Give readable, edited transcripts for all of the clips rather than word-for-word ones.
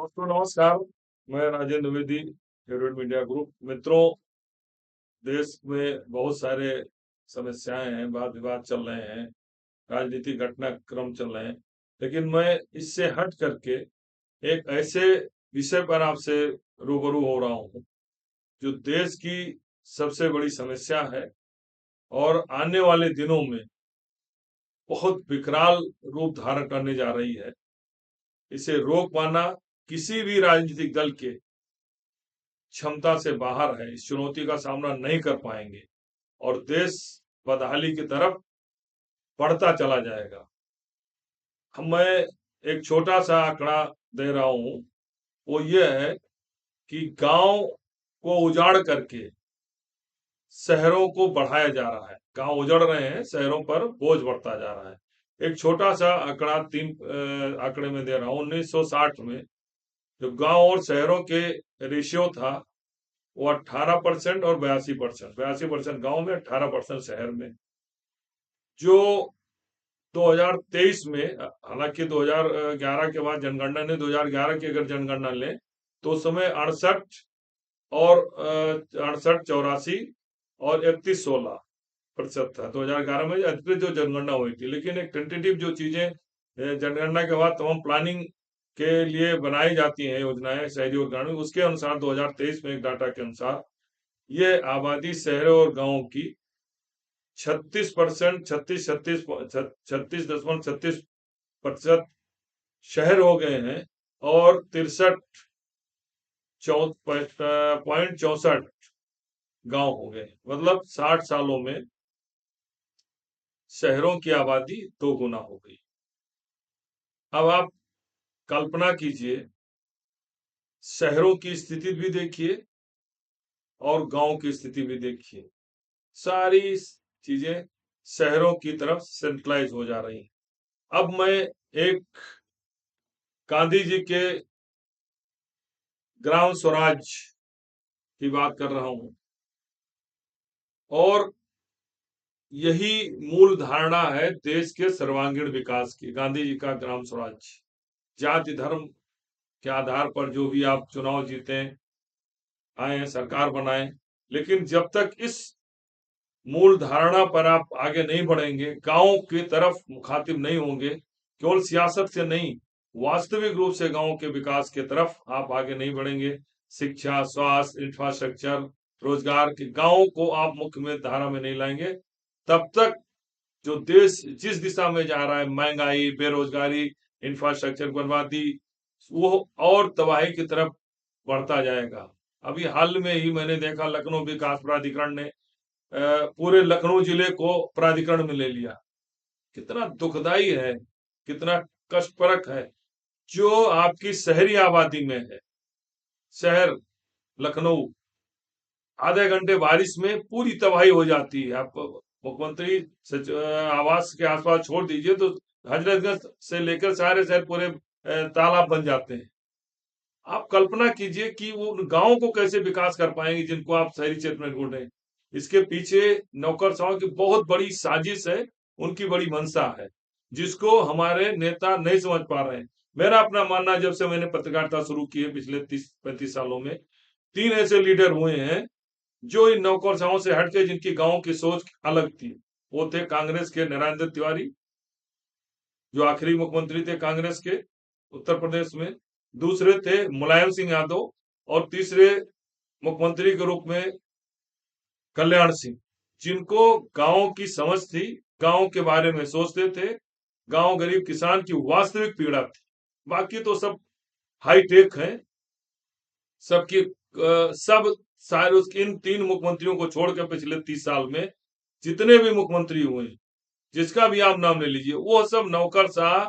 दोस्तों नमस्कार। मैं Rajendra Dwivedi, Herod media group. मित्रों, देश में बहुत सारे समस्याएं हैं, वाद विवाद चल रहे हैं, राजनीतिक घटनाक्रम चल रहे हैं, लेकिन मैं इससे हट करके एक ऐसे विषय पर आपसे रूबरू हो रहा हूँ जो देश की सबसे बड़ी समस्या है और आने वाले दिनों में बहुत विकराल रूप धारण करने जा रही है। इसे रोक पाना किसी भी राजनीतिक दल के क्षमता से बाहर है। इस चुनौती का सामना नहीं कर पाएंगे और देश बदहाली की तरफ बढ़ता चला जाएगा। मैं एक छोटा सा आंकड़ा दे रहा हूं, वो ये है कि गांव को उजाड़ करके शहरों को बढ़ाया जा रहा है। गांव उजड़ रहे हैं, शहरों पर बोझ बढ़ता जा रहा है। एक छोटा सा आंकड़ा आंकड़े में दे रहा हूं। 1960 में जो गांव और शहरों के रेशियो था वो 18% और 82%। 82% गांव में, 18% शहर में। जो 2023 में, हालांकि 2011 के बाद जनगणना ने 2011 की अगर जनगणना लें तो उस समय 68 84 और 31 16% था 2011 में अधिकृत जो जनगणना हुई थी। लेकिन एक टेंटेटिव जो चीजें जनगणना के बाद तमाम प्लानिंग के लिए बनाई जाती हैं योजनाएं शहरी और ग्रामीण, उसके अनुसार 2023 में एक डाटा के अनुसार ये आबादी शहरों और गांवों की 36% 36.36% शहर हो गए हैं और 63.64 गांव हो गए। मतलब 60 सालों में शहरों की आबादी 2 गुना हो गई। अब आप कल्पना कीजिए, शहरों की स्थिति भी देखिए और गांव की स्थिति भी देखिए। सारी चीजें शहरों की तरफ सेंट्रलाइज हो जा रही हैं। अब मैं एक गांधी जी के ग्राम स्वराज की बात कर रहा हूं और यही मूल धारणा है देश के सर्वांगीण विकास की। गांधी जी का ग्राम स्वराज, जाति धर्म के आधार पर जो भी आप चुनाव जीते, आए, सरकार बनाए, लेकिन जब तक इस मूल धारणा पर आप आगे नहीं बढ़ेंगे, गांव की तरफ मुखातिब नहीं होंगे, केवल सियासत से नहीं, वास्तविक रूप से गांव के विकास की तरफ आप आगे नहीं बढ़ेंगे, शिक्षा, स्वास्थ्य, इंफ्रास्ट्रक्चर, रोजगार के गांवों को आप मुख्य धारा में नहीं लाएंगे, तब तक जो देश जिस दिशा में जा रहा है, महंगाई, बेरोजगारी, इंफ्रास्ट्रक्चर बर्बादी, वो और तबाही की तरफ बढ़ता जाएगा। अभी हाल में ही मैंने देखा, लखनऊ विकास प्राधिकरण ने पूरे लखनऊ जिले को प्राधिकरण में ले लिया। कितना दुखदाई है, कितना कष्टप्रद है। जो आपकी शहरी आबादी में है, शहर लखनऊ, आधे घंटे बारिश में पूरी तबाही हो जाती है। आप मुख्यमंत्री आवास के आसपास छोड़ दीजिए तो हजरतगंज से लेकर सारे शहर पूरे तालाब बन जाते हैं। आप कल्पना कीजिए कि वो गांव को कैसे विकास कर पाएंगे जिनको आप शहरी क्षेत्र में ढूंढ रहे हैं। इसके पीछे नौकरशाहों की बहुत बड़ी साजिश है, उनकी बड़ी मंशा है, जिसको हमारे नेता नहीं समझ पा रहे हैं। मेरा अपना मानना है, जब से मैंने पत्रकारिता शुरू की है पिछले 30-35 सालों में, 3 ऐसे लीडर हुए हैं जो इन नौकरशाहों से हटके, जिनकी गांव की सोच अलग थी। वो थे कांग्रेस के नरेंद्र तिवारी, जो आखिरी मुख्यमंत्री थे कांग्रेस के उत्तर प्रदेश में। दूसरे थे मुलायम सिंह यादव और तीसरे मुख्यमंत्री के रूप में कल्याण सिंह, जिनको गांव की समझ थी, गांव के बारे में सोचते थे, गांव गरीब किसान की वास्तविक पीड़ा थी। बाकी तो सब हाईटेक हैं, सबकी सब सारे उसके इन 3 मुख्यमंत्रियों को छोड़कर पिछले 30 साल में जितने भी मुख्यमंत्री हुए, जिसका भी आप नाम ले लीजिए, वो सब नौकरशाह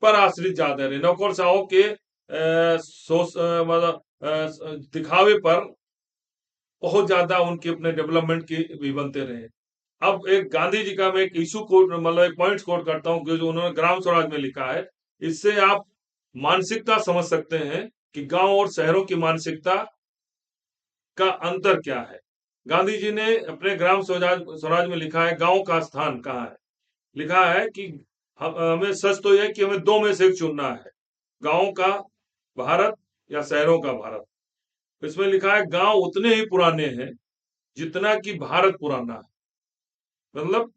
पर आश्रित ज्यादा रहे। नौकरशाहों के मतलब दिखावे पर बहुत ज्यादा उनके अपने डेवलपमेंट की भी बनते रहे। अब एक गांधी जी का मैं एक इशू कोट, मतलब एक पॉइंट कोट करता हूं, जो उन्होंने ग्राम स्वराज में लिखा है। इससे आप मानसिकता समझ सकते हैं कि गांव और शहरों की मानसिकता का अंतर क्या है। गांधी जी ने अपने ग्राम स्वराज में लिखा है, गांव का स्थान कहाँ है। लिखा है कि हमें सच तो यह कि हमें 2 में से एक चुनना है, गांव का भारत या शहरों का भारत। इसमें लिखा है गांव उतने ही पुराने हैं जितना कि भारत पुराना है। मतलब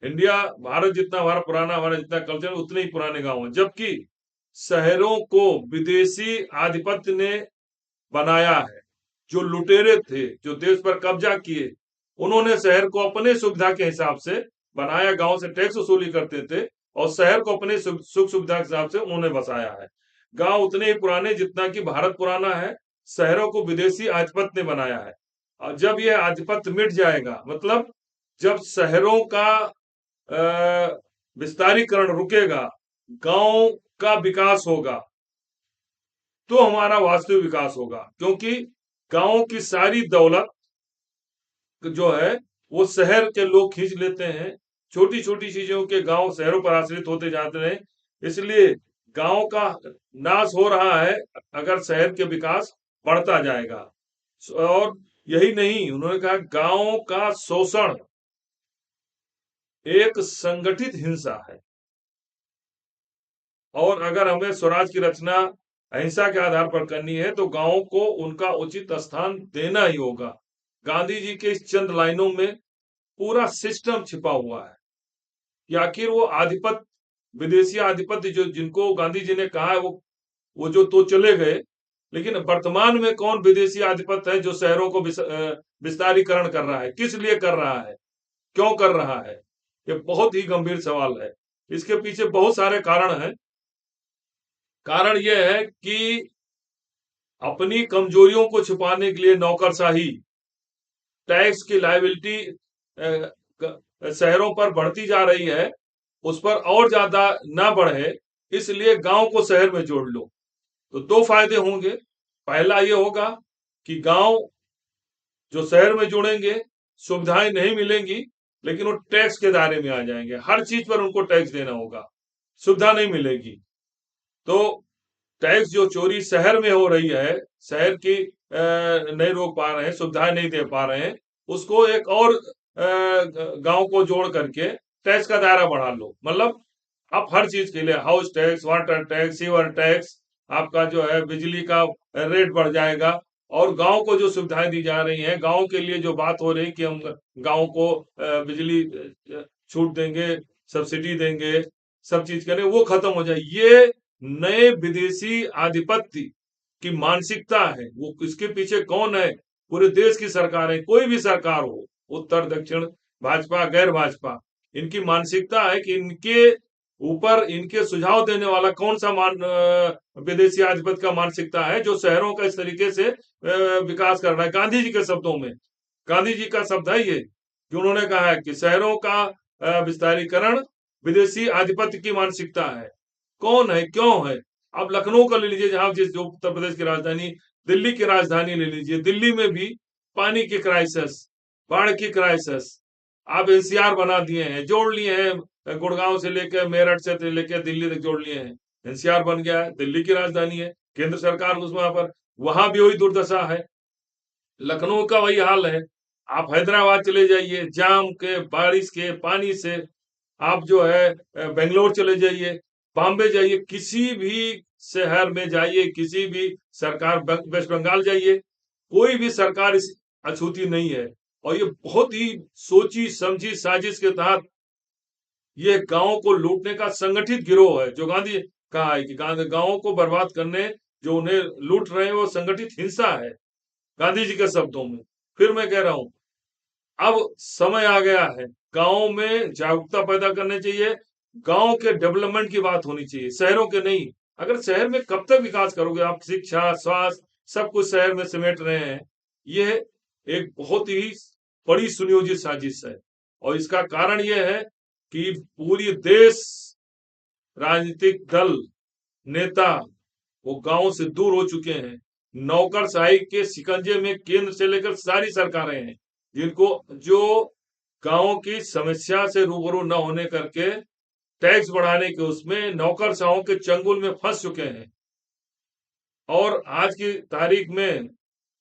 इंडिया, भारत जितना हमारा पुराना, हमारा जितना कल्चर, उतने ही पुराने गांव हैं। जबकि शहरों को विदेशी आधिपत्य ने बनाया है। जो लुटेरे थे, जो देश पर कब्जा किए, उन्होंने शहर को अपने सुविधा के हिसाब से बनाया। गांव से टैक्स वसूली करते थे और शहर को अपने सुख सुविधा के हिसाब से उन्होंने बसाया है। गांव उतने ही पुराने जितना कि भारत पुराना है। शहरों को विदेशी आधिपत्य ने बनाया है। और जब यह आधिपत्य मिट जाएगा, मतलब जब शहरों का विस्तारीकरण रुकेगा, गांव का विकास होगा, तो हमारा वास्तविक विकास होगा। क्योंकि गांवों की सारी दौलत जो है वो शहर के लोग खींच लेते हैं। छोटी छोटी चीजों के गांव शहरों पर आश्रित होते जाते हैं। इसलिए गांव का नाश हो रहा है अगर शहर के विकास बढ़ता जाएगा। और यही नहीं, उन्होंने कहा गांवों का शोषण एक संगठित हिंसा है और अगर हमें स्वराज की रचना अहिंसा के आधार पर करनी है तो गांवों को उनका उचित स्थान देना ही होगा। गांधी जी के इस चंद लाइनों में पूरा सिस्टम छिपा हुआ है कि आखिर वो आधिपत्य, विदेशी आधिपत्य जो जिनको गांधी जी ने कहा है, वो जो तो चले गए, लेकिन वर्तमान में कौन विदेशी आधिपत्य है जो शहरों को विस्तारीकरण कर रहा है, किस लिए कर रहा है, क्यों कर रहा है? ये बहुत ही गंभीर सवाल है। इसके पीछे बहुत सारे कारण हैं। कारण यह है कि अपनी कमजोरियों को छुपाने के लिए नौकरशाही, टैक्स की लायबिलिटी शहरों पर बढ़ती जा रही है, उस पर और ज्यादा ना बढ़े, इसलिए गांव को शहर में जोड़ लो। तो दो फायदे होंगे। पहला ये होगा कि गांव जो शहर में जुड़ेंगे, सुविधाएं नहीं मिलेंगी, लेकिन वो टैक्स के दायरे में आ जाएंगे। हर चीज पर उनको टैक्स देना होगा, सुविधा नहीं मिलेगी। तो टैक्स जो चोरी शहर में हो रही है, शहर की नहीं रोक पा रहे हैं, सुविधाएं नहीं दे पा रहे हैं, उसको एक और गांव को जोड़ करके टैक्स का दायरा बढ़ा लो। मतलब आप हर चीज के लिए house tax, water tax, sewer tax, आपका जो है बिजली का रेट बढ़ जाएगा। और गांव को जो सुविधाएं दी जा रही हैं, गांव के लिए जो बात हो रही कि हम गांव को बिजली छूट देंगे, सब्सिडी देंगे, सब चीज करें, वो खत्म हो जाए। ये नए विदेशी आधिपत्य की मानसिकता है। वो इसके पीछे कौन है? पूरे देश की सरकारें, कोई भी सरकार हो, उत्तर दक्षिण, भाजपा गैर भाजपा, इनकी मानसिकता है कि इनके ऊपर इनके सुझाव देने वाला कौन सा विदेशी आधिपत्य का मानसिकता है जो शहरों का इस तरीके से विकास कर रहा है। गांधी जी के शब्दों में, गांधी जी का शब्द है ये कि उन्होंने कहा है कि शहरों का विस्तारीकरण विदेशी आधिपत्य की मानसिकता है। कौन है, क्यों है? आप लखनऊ का ले लीजिए, जहां जिस जो उत्तर प्रदेश की राजधानी, दिल्ली की राजधानी ले लीजिए, दिल्ली में भी पानी की क्राइसिस, बाढ़ की क्राइसिस, आप एनसीआर बना दिए हैं, जोड़ लिए हैं, गुड़गांव से लेकर मेरठ से लेकर दिल्ली तक जोड़ लिए हैं। एनसीआर बन गया है, दिल्ली की राजधानी है, केंद्र सरकार उस वहां पर, वहां भी वही दुर्दशा है। लखनऊ का वही हाल है। आप हैदराबाद चले जाइए, जाम के, बारिश के पानी से, आप जो है बेंगलोर चले जाइए, बॉम्बे जाइए, किसी भी शहर में जाइए, किसी भी सरकार, वेस्ट बंगाल जाइए, कोई भी सरकार इस अछूती नहीं है। और ये बहुत ही सोची समझी साजिश के तहत ये गांवों को लूटने का संगठित गिरोह है। जो गांधी कहा है कि गांवों को बर्बाद करने जो उन्हें लूट रहे हैं वो संगठित हिंसा है, गांधी जी के शब्दों में। फिर मैं कह रहा हूं, अब समय आ गया है, गांव में जागरूकता पैदा करनी चाहिए। गांव के डेवलपमेंट की बात होनी चाहिए, शहरों के नहीं। अगर शहर में कब तक विकास करोगे आप? शिक्षा, स्वास्थ्य, सब कुछ शहर में समेट रहे हैं। यह एक बहुत ही बड़ी सुनियोजित साजिश है। और इसका कारण यह है कि पूरी देश, राजनीतिक दल, नेता वो गांव से दूर हो चुके हैं। नौकरशाही के शिकंजे में केंद्र से लेकर सारी सरकारें हैं, जिनको जो गांवों की समस्या से रूबरू न होने करके टैक्स बढ़ाने के उसमें नौकरशाहों के चंगुल में फंस चुके हैं। और आज की तारीख में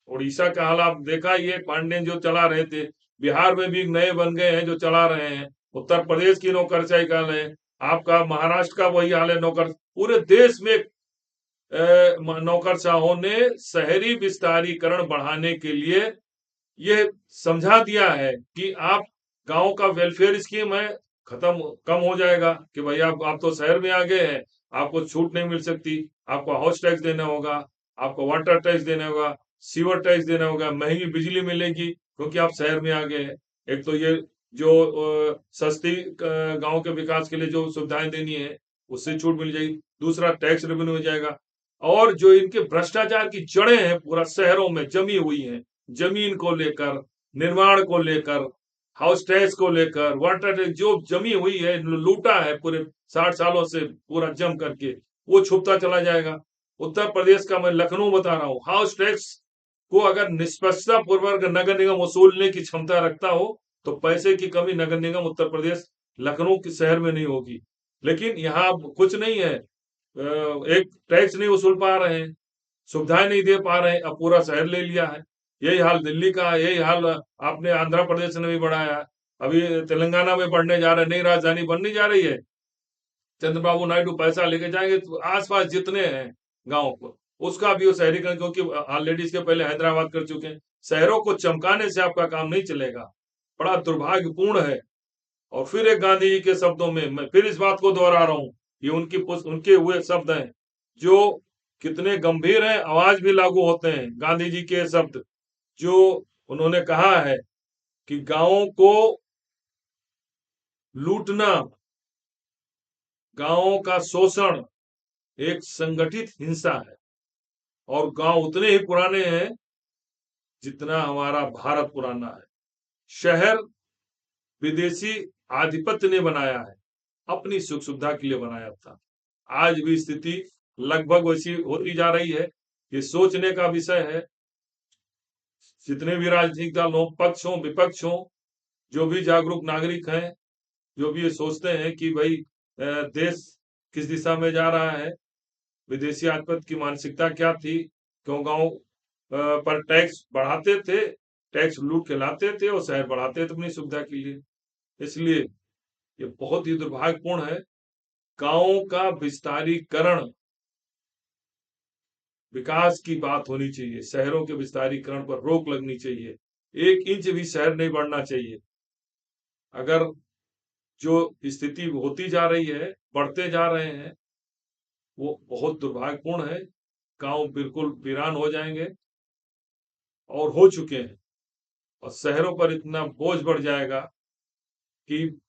उड़ीसा का हाल आप देखा, ये पांडेन जो चला रहे थे, बिहार में भी नए बन गए हैं जो चला रहे हैं, उत्तर प्रदेश की नौकरशाही का हाल है, आपका महाराष्ट्र का वही हाल है। नौकर पूरे देश में नौकरशाहों ने शहरी विस्तारीकरण बढ़ाने के लिए ये समझा दिया है कि आप गांव का वेलफेयर स्कीम है, खत्म कम हो जाएगा कि भाई आप तो शहर में आ गए हैं, आपको छूट नहीं मिल सकती, आपको हाउस टैक्स देना होगा, आपको वाटर टैक्स देना होगा, सीवर टैक्स देना होगा, महंगी बिजली मिलेगी क्योंकि आप शहर में आ गए हैं। एक तो ये जो सस्ती गांव के विकास के लिए जो सुविधाएं देनी है उससे छूट मिल जाएगी। दूसरा टैक्स रेवेन्यू हो जाएगा। और जो इनके भ्रष्टाचार की जड़ें हैं पूरा शहरों में जमी हुई हैं, जमीन को लेकर, निर्माण को लेकर, हाउस टैक्स को लेकर, वाटर टैक्स जो जमी हुई है, लूटा है पूरे 60 सालों से पूरा जम करके, वो छुपता चला जाएगा। उत्तर प्रदेश का मैं लखनऊ बता रहा हूँ, हाउस टैक्स को अगर निष्पक्षता पूर्वक नगर निगम वसूलने की क्षमता रखता हो तो पैसे की कमी नगर निगम उत्तर प्रदेश लखनऊ के शहर में नहीं होगी। लेकिन यहाँ कुछ नहीं है, एक टैक्स नहीं वसूल पा रहे हैं, सुविधाएं नहीं दे पा रहे हैं, अब पूरा शहर ले लिया है। यही हाल दिल्ली का, यही हाल आपने आंध्र प्रदेश ने भी बढ़ाया, अभी तेलंगाना में बढ़ने जा रहा है, नई राजधानी बनने जा रही है। चंद्रबाबू नायडू पैसा लेके जाएंगे तो आसपास जितने हैं गांव को उसका भी वो शहरीकरण, क्योंकि ऑलरेडी इसके पहले हैदराबाद कर चुके हैं। शहरों को चमकाने से आपका काम नहीं चलेगा, बड़ा दुर्भाग्यपूर्ण है। और फिर एक गांधी जी के शब्दों में मैं फिर इस बात को दोहरा रहा हूं, ये उनके हुए शब्द हैं जो कितने गंभीर हैं, आवाज भी लागू होते हैं। गांधी जी के शब्द जो उन्होंने कहा है कि गांवों को लूटना, गांवों का शोषण एक संगठित हिंसा है। और गांव उतने ही पुराने हैं जितना हमारा भारत पुराना है। शहर विदेशी आधिपत्य ने बनाया है, अपनी सुख सुविधा के लिए बनाया था। आज भी स्थिति लगभग वैसी होती जा रही है। ये सोचने का विषय है। जितने भी राजनीतिक दल हो, पक्ष हो, विपक्ष हो, जो भी जागरूक नागरिक हैं, जो भी ये सोचते हैं कि भाई देश किस दिशा में जा रहा है, विदेशी आधिपत्य की मानसिकता क्या थी, क्यों गांव पर टैक्स बढ़ाते थे, टैक्स लूट के लाते थे और शहर बढ़ाते थे अपनी सुविधा के लिए। इसलिए ये बहुत ही दुर्भाग्यपूर्ण है। गांवों का विस्तारीकरण, विकास की बात होनी चाहिए, शहरों के विस्तारीकरण पर रोक लगनी चाहिए। 1 इंच भी शहर नहीं बढ़ना चाहिए। अगर जो स्थिति होती जा रही है, बढ़ते जा रहे हैं, वो बहुत दुर्भाग्यपूर्ण है। गांव बिल्कुल वीरान हो जाएंगे और हो चुके हैं। और शहरों पर इतना बोझ बढ़ जाएगा कि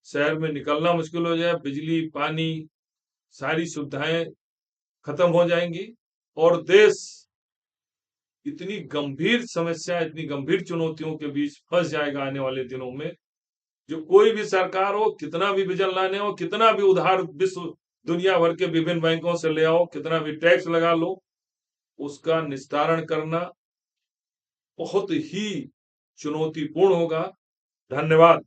शहर में निकलना मुश्किल हो जाए, बिजली, पानी, सारी सुविधाएं खत्म हो जाएंगी। और देश इतनी गंभीर समस्या, इतनी गंभीर चुनौतियों के बीच फंस जाएगा आने वाले दिनों में। जो कोई भी सरकार हो, कितना भी विजन लाने हो, कितना भी उधार विश्व दुनिया भर के विभिन्न बैंकों से ले आओ, कितना भी टैक्स लगा लो, उसका निस्तारण करना बहुत ही चुनौतीपूर्ण होगा। धन्यवाद।